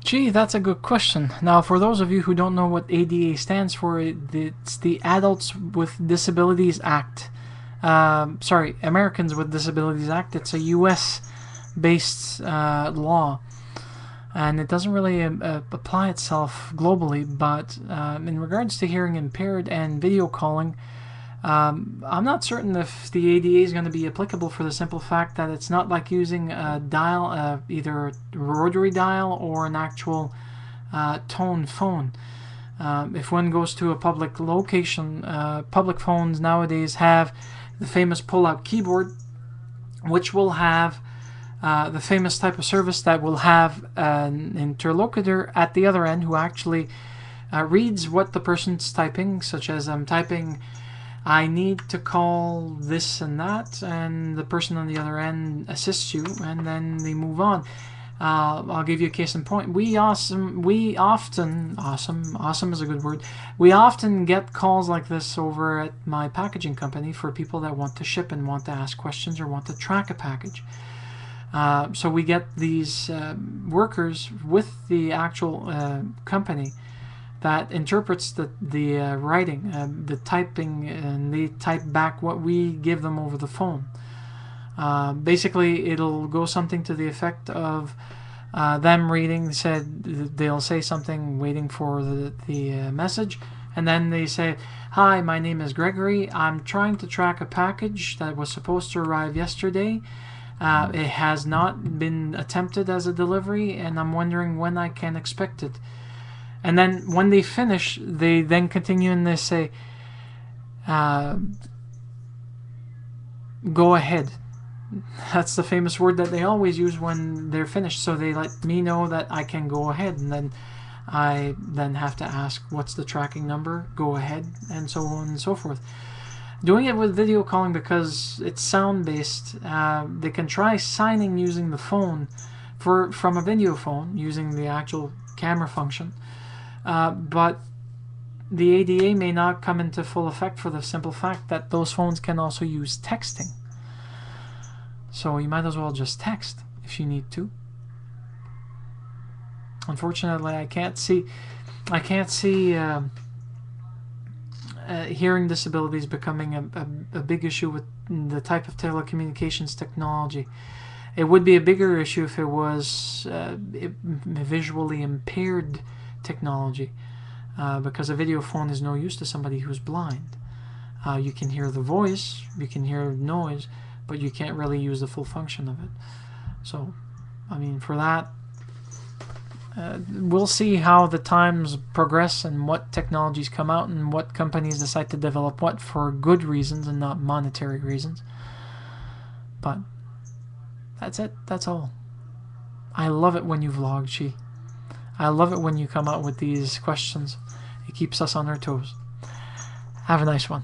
Gee, that's a good question. Now, for those of you who don't know what ADA stands for, it's the Adults with Disabilities Act. Sorry, Americans with Disabilities Act. It's a U.S. based law, and it doesn't really apply itself globally. But in regards to hearing impaired and video calling, I'm not certain if the ADA is going to be applicable for the simple fact that it's not like using a dial, either a rotary dial or an actual tone phone. If one goes to a public location, public phones nowadays have the famous pull-out keyboard, which will have the famous type of service that will have an interlocutor at the other end who actually reads what the person's typing, such as I'm typing, I need to call this and that, and the person on the other end assists you, and then they move on. I'll give you a case in point. Awesome is a good word. We often get calls like this over at my packaging company for people that want to ship and want to ask questions or want to track a package. So we get these workers with the actual company that interprets the writing, the typing, and they type back what we give them over the phone. Basically, it'll go something to the effect of them reading. They'll say something, waiting for the message, and then they say, "Hi, my name is Gregory. I'm trying to track a package that was supposed to arrive yesterday. It has not been attempted as a delivery, and I'm wondering when I can expect it." And then when they finish, they then continue and they say, "Go ahead." That's the famous word that they always use when they're finished. So they let me know that I can go ahead, and then I then have to ask, "What's the tracking number?" Go ahead, and so on and so forth. Doing it with video calling, because it's sound-based, they can try signing using the phone from a video phone using the actual camera function. But the ADA may not come into full effect for the simple fact that those phones can also use texting. So you might as well just text if you need to. Unfortunately, I can't see hearing disabilities becoming a big issue with the type of telecommunications technology. It would be a bigger issue if it was visually impaired technology, because a video phone is no use to somebody who's blind. You can hear the voice, you can hear noise, but you can't really use the full function of it. So, I mean, for that, we'll see how the times progress and what technologies come out and what companies decide to develop what for good reasons and not monetary reasons. But that's it. That's all. I love it when you vlog, Chi. I love it when you come out with these questions. It keeps us on our toes. Have a nice one.